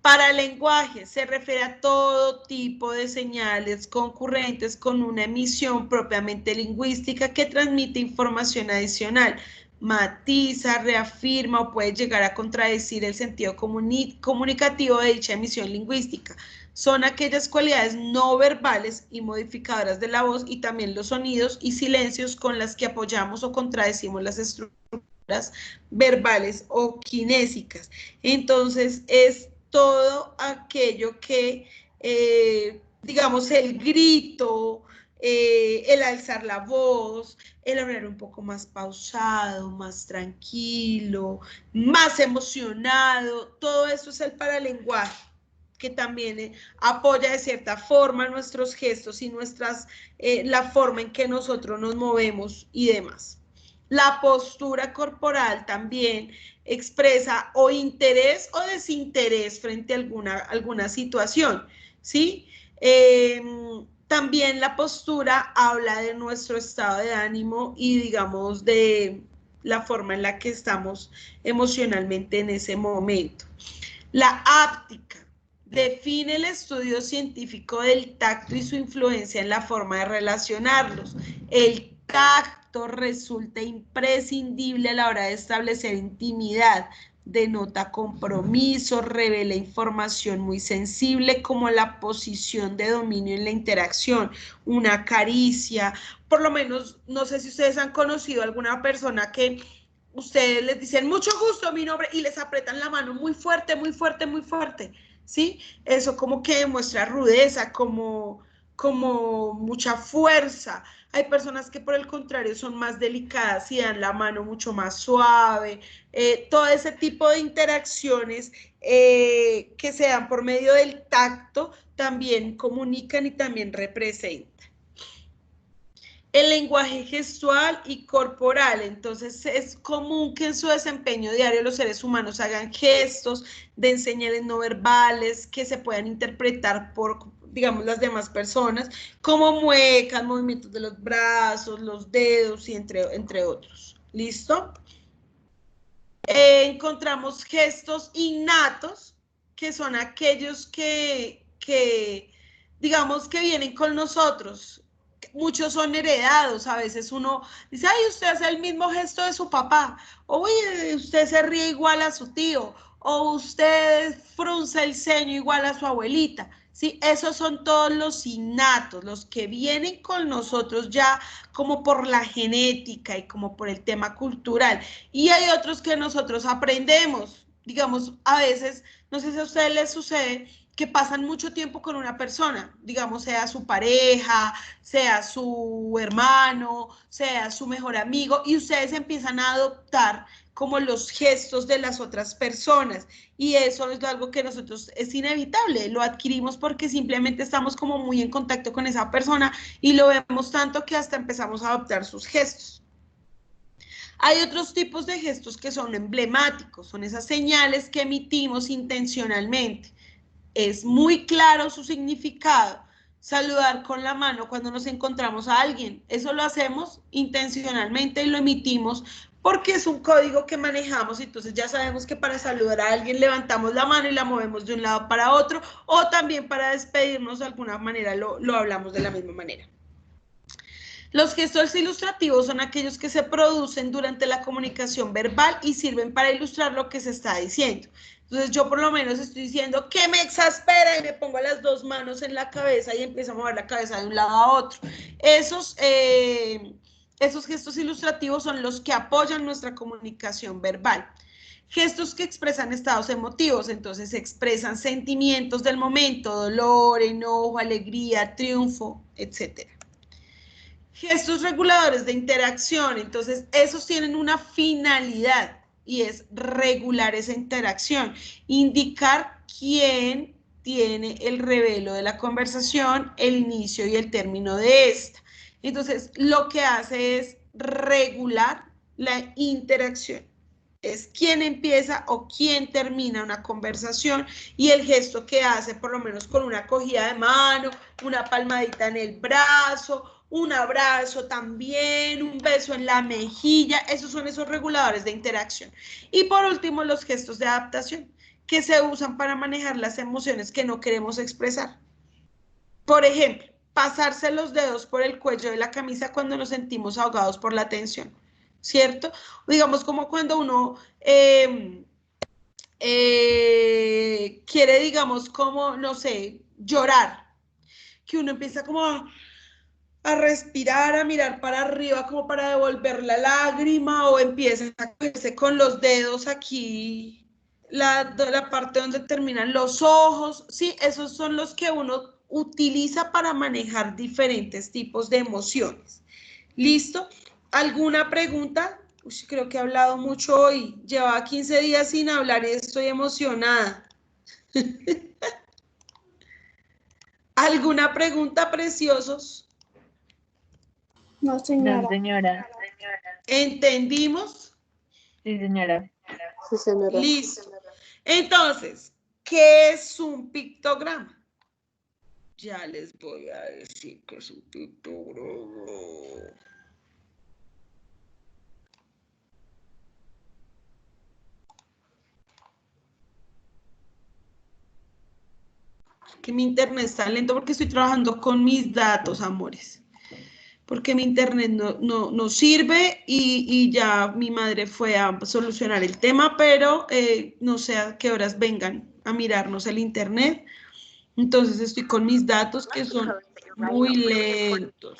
Paralenguaje se refiere a todo tipo de señales concurrentes con una emisión propiamente lingüística que transmite información adicional, matiza, reafirma o puede llegar a contradecir el sentido comunicativo de dicha emisión lingüística. Son aquellas cualidades no verbales y modificadoras de la voz y también los sonidos y silencios con las que apoyamos o contradecimos las estructuras verbales o kinésicas. Entonces, es todo aquello que, digamos, el grito, el alzar la voz, el hablar un poco más pausado, más tranquilo, más emocionado, todo eso es el paralenguaje, que también apoya de cierta forma nuestros gestos y la forma en que nosotros nos movemos y demás. La postura corporal también expresa o interés o desinterés frente a alguna situación, ¿sí? También la postura habla de nuestro estado de ánimo y, digamos, de la forma en la que estamos emocionalmente en ese momento. La áptica define el estudio científico del tacto y su influencia en la forma de relacionarlos. El tacto resulta imprescindible a la hora de establecer intimidad, denota compromiso, revela información muy sensible como la posición de dominio en la interacción, una caricia. Por lo menos, no sé si ustedes han conocido a alguna persona que ustedes les dicen mucho gusto, mi nombre, y les apretan la mano muy fuerte, muy fuerte, muy fuerte, ¿sí? Eso como que demuestra rudeza, como mucha fuerza. Hay personas que por el contrario son más delicadas y dan la mano mucho más suave. Todo ese tipo de interacciones que se dan por medio del tacto también comunican y también representan. El lenguaje gestual y corporal, entonces es común que en su desempeño diario los seres humanos hagan gestos de señales no verbales que se puedan interpretar por, digamos, las demás personas, como muecas, movimientos de los brazos, los dedos y entre otros. ¿Listo? Encontramos gestos innatos, que son aquellos que digamos que vienen con nosotros. Muchos son heredados, a veces uno dice, ay, usted hace el mismo gesto de su papá, o oye, usted se ríe igual a su tío, o usted frunce el ceño igual a su abuelita, ¿sí? Esos son todos los innatos, los que vienen con nosotros ya como por la genética y como por el tema cultural, y hay otros que nosotros aprendemos, digamos, a veces, no sé si a ustedes les sucede, que pasan mucho tiempo con una persona, digamos, sea su pareja, sea su hermano, sea su mejor amigo, y ustedes empiezan a adoptar como los gestos de las otras personas, y eso es algo que nosotros es inevitable, lo adquirimos porque simplemente estamos como muy en contacto con esa persona, y lo vemos tanto que hasta empezamos a adoptar sus gestos. Hay otros tipos de gestos que son emblemáticos, son esas señales que emitimos intencionalmente. es muy claro su significado. Saludar con la mano cuando nos encontramos a alguien. Eso lo hacemos intencionalmente y lo emitimos porque es un código que manejamos. Entonces ya sabemos que para saludar a alguien levantamos la mano y la movemos de un lado para otro, o también para despedirnos de alguna manera lo hablamos de la misma manera. Los gestos ilustrativos son aquellos que se producen durante la comunicación verbal y sirven para ilustrar lo que se está diciendo. Entonces yo por lo menos estoy diciendo que me exaspera y me pongo las dos manos en la cabeza y empiezo a mover la cabeza de un lado a otro. Esos gestos ilustrativos son los que apoyan nuestra comunicación verbal. Gestos que expresan estados emotivos, entonces expresan sentimientos del momento, dolor, enojo, alegría, triunfo, etc. Gestos reguladores de interacción, entonces esos tienen una finalidad y es regular esa interacción, indicar quién tiene el revelo de la conversación, el inicio y el término de esta. Entonces, lo que hace es regular la interacción. Es quién empieza o quién termina una conversación, y el gesto que hace, por lo menos con una cogida de mano, una palmadita en el brazo, un abrazo también, un beso en la mejilla, esos son esos reguladores de interacción. Y por último, los gestos de adaptación, que se usan para manejar las emociones que no queremos expresar. Por ejemplo, pasarse los dedos por el cuello de la camisa cuando nos sentimos ahogados por la tensión, ¿cierto? Digamos como cuando uno quiere, digamos, como, no sé, llorar, que uno empieza como a respirar, a mirar para arriba como para devolver la lágrima, o empieza a cogerse con los dedos aquí, la parte donde terminan los ojos. Sí, esos son los que uno utiliza para manejar diferentes tipos de emociones. ¿Listo? ¿Alguna pregunta? Uy, creo que he hablado mucho hoy. Llevaba 15 días sin hablar y estoy emocionada. ¿Alguna pregunta, preciosos? No, señora. No, señora. ¿Entendimos? Sí, señora. Sí, señora. Listo. Entonces, ¿qué es un pictograma? Ya les voy a decir qué es un pictograma. Que mi internet está lento porque estoy trabajando con mis datos, amores. Porque mi internet no sirve, y ya mi madre fue a solucionar el tema, pero no sé a qué horas vengan a mirarnos el internet. Entonces estoy con mis datos que son muy lentos.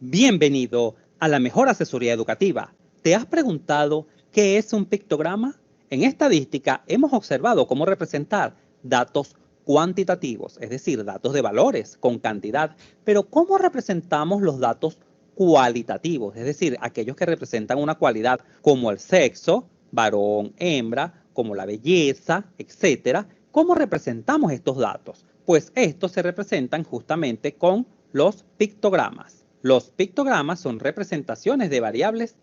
Bienvenido a la mejor asesoría educativa. ¿Te has preguntado qué es un pictograma? En estadística hemos observado cómo representar datos cuantitativos, es decir, datos de valores con cantidad, pero ¿cómo representamos los datos cualitativos? Es decir, aquellos que representan una cualidad como el sexo, varón, hembra, como la belleza, etcétera. ¿Cómo representamos estos datos? Pues estos se representan justamente con los pictogramas. Los pictogramas son representaciones de variables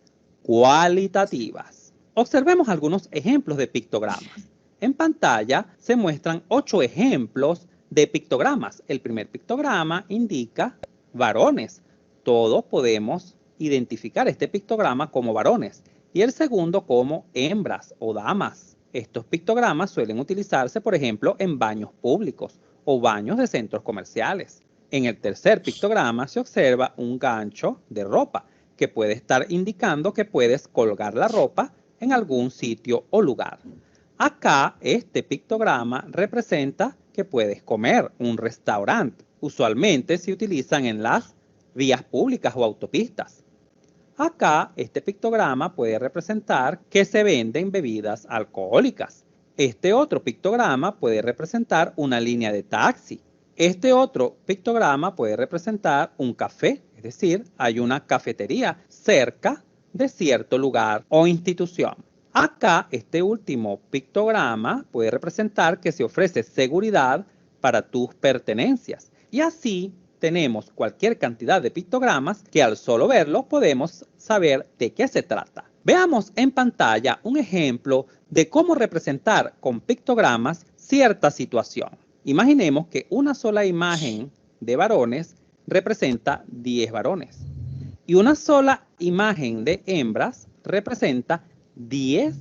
cualitativas. Observemos algunos ejemplos de pictogramas. En pantalla se muestran 8 ejemplos de pictogramas. El primer pictograma indica varones. Todos podemos identificar este pictograma como varones, y el segundo como hembras o damas. Estos pictogramas suelen utilizarse, por ejemplo, en baños públicos o baños de centros comerciales. En el tercer pictograma se observa un gancho de ropa que puede estar indicando que puedes colgar la ropa en algún sitio o lugar. Acá este pictograma representa que puedes comer, un restaurante. Usualmente se utilizan en las vías públicas o autopistas. Acá este pictograma puede representar que se venden bebidas alcohólicas. Este otro pictograma puede representar una línea de taxi. Este otro pictograma puede representar un café, es decir, hay una cafetería cerca de cierto lugar o institución. Acá este último pictograma puede representar que se ofrece seguridad para tus pertenencias. Y así tenemos cualquier cantidad de pictogramas que al solo verlos podemos saber de qué se trata. Veamos en pantalla un ejemplo de cómo representar con pictogramas cierta situación. Imaginemos que una sola imagen de varones representa 10 varones y una sola imagen de hembras representa 10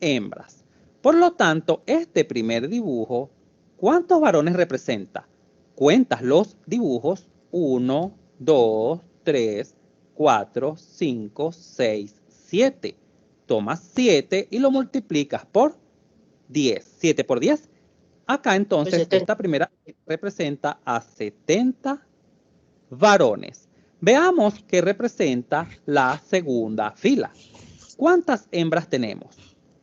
hembras. Por lo tanto, este primer dibujo, ¿cuántos varones representa? Cuentas los dibujos 1, 2, 3, 4, 5, 6, 7. Tomas 7 y lo multiplicas por 10. 7 por 10. Acá entonces esta primera representa a 70 varones. Veamos qué representa la segunda fila. ¿Cuántas hembras tenemos?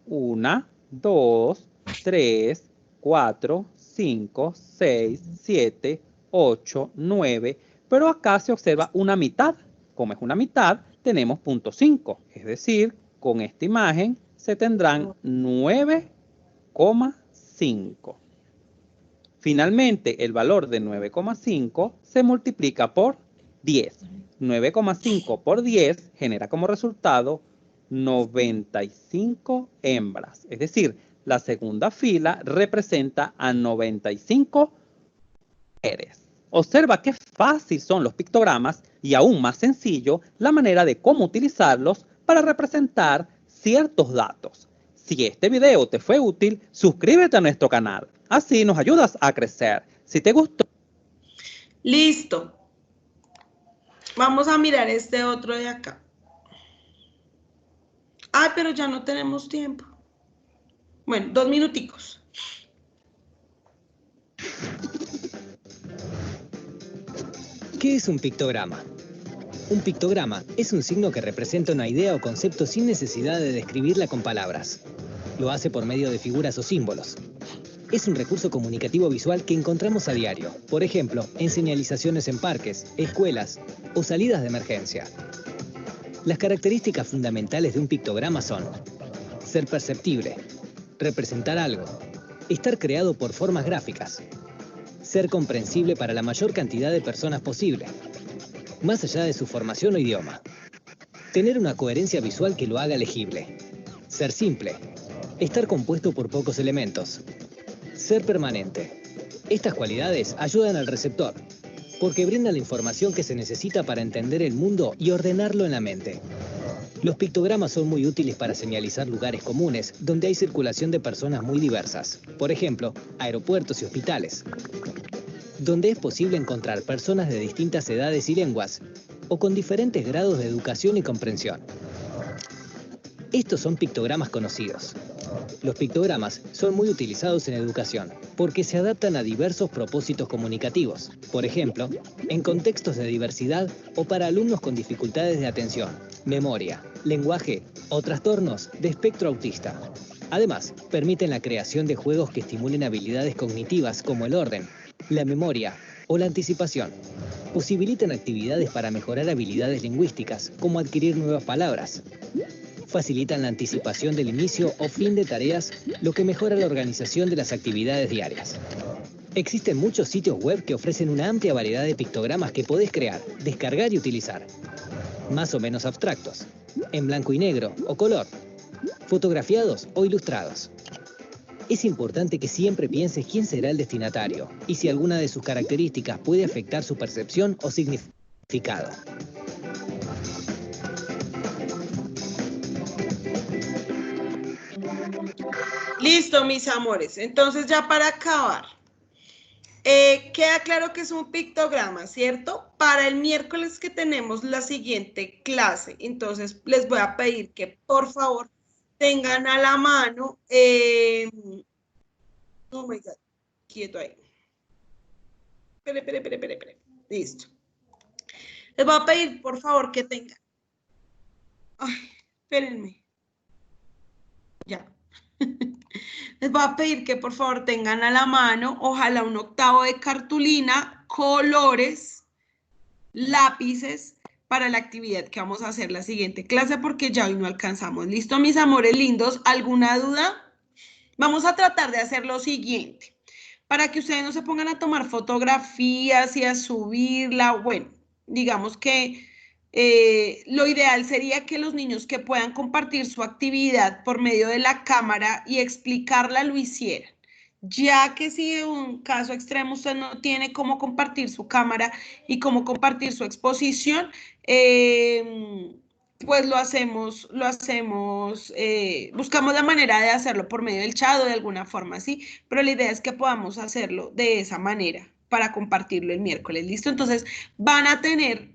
1, 2, 3, 4, 5, 6, 7, 8, 9, pero acá se observa una mitad. Como es una mitad, tenemos 0.5, es decir, con esta imagen se tendrán 9,5. Finalmente, el valor de 9,5 se multiplica por 10. 9,5 por 10 genera como resultado 95 hembras, es decir, la segunda fila representa a 95 mujeres. Observa qué fácil son los pictogramas y aún más sencillo la manera de cómo utilizarlos para representar ciertos datos. Si este video te fue útil, suscríbete a nuestro canal. Así nos ayudas a crecer. Si te gustó. Listo. Vamos a mirar este otro de acá. Ay, pero ya no tenemos tiempo. Bueno, 2 minuticos. ¿Qué es un pictograma? Un pictograma es un signo que representa una idea o concepto sin necesidad de describirla con palabras. Lo hace por medio de figuras o símbolos. Es un recurso comunicativo visual que encontramos a diario, por ejemplo, en señalizaciones en parques, escuelas o salidas de emergencia. Las características fundamentales de un pictograma son ser perceptible, representar algo, estar creado por formas gráficas, ser comprensible para la mayor cantidad de personas posible, más allá de su formación o idioma, tener una coherencia visual que lo haga legible, ser simple, estar compuesto por pocos elementos, ser permanente. Estas cualidades ayudan al receptor, porque brindan la información que se necesita para entender el mundo y ordenarlo en la mente. Los pictogramas son muy útiles para señalizar lugares comunes donde hay circulación de personas muy diversas. Por ejemplo, aeropuertos y hospitales, donde es posible encontrar personas de distintas edades y lenguas, o con diferentes grados de educación y comprensión. Estos son pictogramas conocidos. Los pictogramas son muy utilizados en educación porque se adaptan a diversos propósitos comunicativos, por ejemplo, en contextos de diversidad o para alumnos con dificultades de atención, memoria, lenguaje o trastornos de espectro autista. Además, permiten la creación de juegos que estimulen habilidades cognitivas como el orden, la memoria o la anticipación. Posibilitan actividades para mejorar habilidades lingüísticas, como adquirir nuevas palabras. Facilitan la anticipación del inicio o fin de tareas, lo que mejora la organización de las actividades diarias. Existen muchos sitios web que ofrecen una amplia variedad de pictogramas que podés crear, descargar y utilizar. Más o menos abstractos, en blanco y negro o color, fotografiados o ilustrados. Es importante que siempre pienses quién será el destinatario y si alguna de sus características puede afectar su percepción o significado. Listo, mis amores. Entonces, ya para acabar, queda claro que es un pictograma, ¿cierto? Para el miércoles que tenemos la siguiente clase, entonces les voy a pedir que por favor tengan a la mano, oh my God, quieto ahí. Espere. Listo. Les voy a pedir por favor que tengan Ay, espérenme. Ya. Les voy a pedir que por favor tengan a la mano, ojalá un octavo de cartulina, colores, lápices para la actividad que vamos a hacer la siguiente clase porque ya hoy no alcanzamos. ¿Listo, mis amores lindos? ¿Alguna duda? Vamos a tratar de hacer lo siguiente. Para que ustedes no se pongan a tomar fotografías y a subirla, bueno, digamos que lo ideal sería que los niños que puedan compartir su actividad por medio de la cámara y explicarla lo hicieran. Ya que si en un caso extremo usted no tiene cómo compartir su cámara y cómo compartir su exposición, pues buscamos la manera de hacerlo por medio del chat o de alguna forma, ¿sí? Pero la idea es que podamos hacerlo de esa manera para compartirlo el miércoles, ¿listo? Entonces van a tener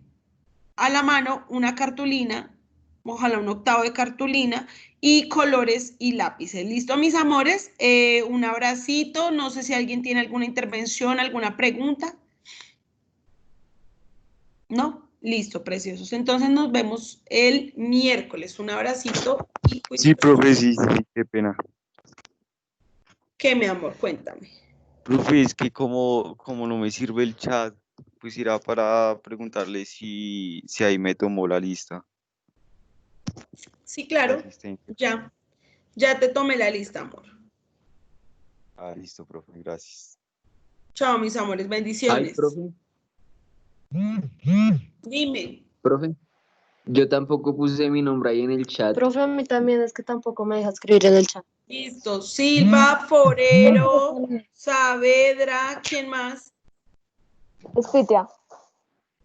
a la mano una cartulina, ojalá un octavo de cartulina, y colores y lápices. ¿Listo, mis amores? Un abracito, no sé si alguien tiene alguna intervención, alguna pregunta. ¿No? Listo, preciosos. Entonces nos vemos el miércoles. Un abracito. Y Sí, profe, sí, qué pena. ¿Qué, mi amor? Cuéntame. Profe, es que como no me sirve el chat, pues irá para preguntarle si ahí me tomó la lista. Sí, claro. Ya te tomé la lista, amor. Ah, listo, profe, gracias. Chao, mis amores, bendiciones. Ay, profe. Dime. Profe, yo tampoco puse mi nombre ahí en el chat. Profe, a mí también es que tampoco me deja escribir en el chat. Listo. Silva, Forero, Saavedra, ¿quién más? Espitia.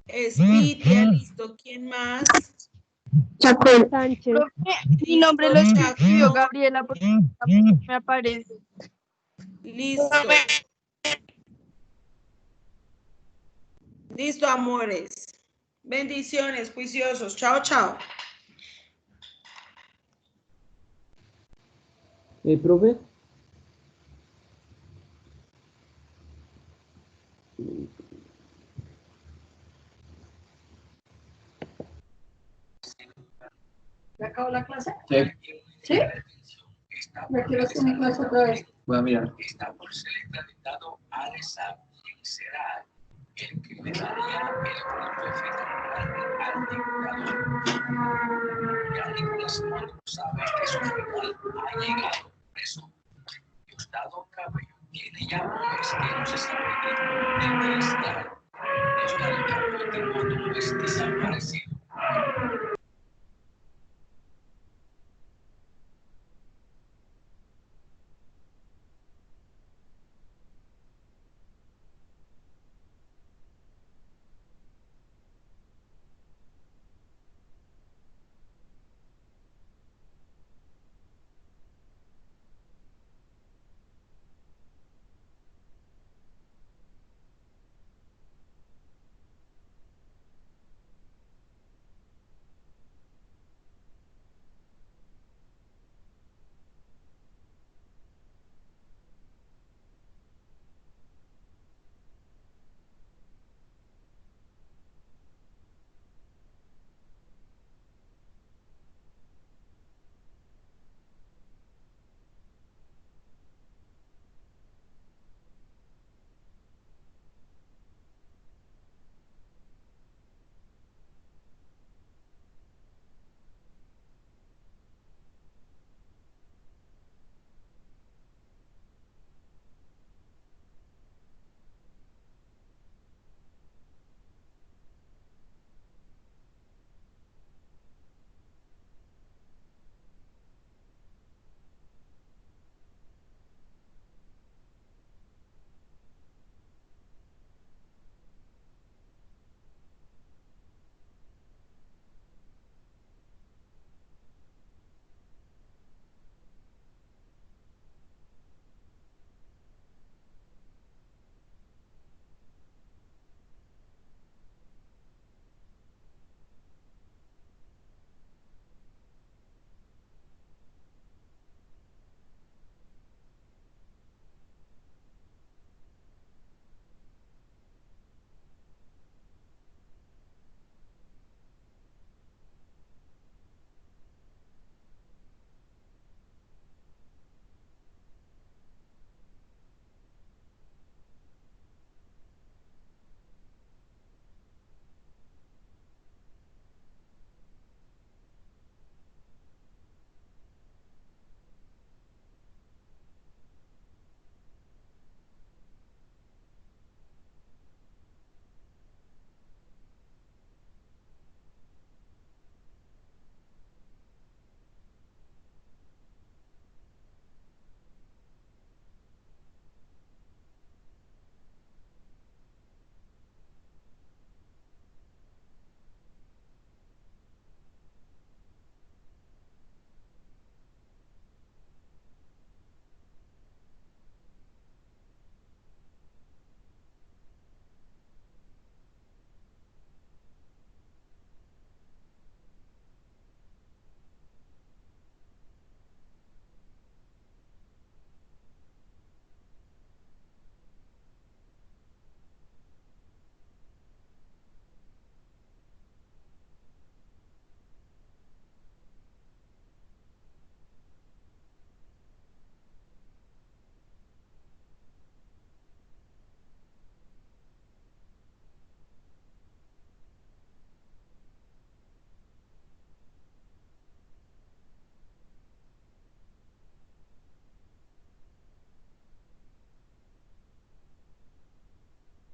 Espitia, listo. ¿Quién más? Chacón. Sánchez. Mi nombre lo escribió Gabriela porque me aparece. Listo. Listo, amores. Bendiciones, juiciosos. Chao, chao. Profe. ¿Ya acabó la clase? Sí. ¿Sí? ¿Me quieres que mi clase otra vez? Voy a mirar. Está por ser entrevistado al examen. ¿Quién será el que le daría el punto efectivo al dictador? Ya Nicolás Maduro sabe que su final ha llegado. Preso. Diosdado Cabello tiene ya un mes que no se sabe de dónde está. Diosdado Cabello es desaparecido.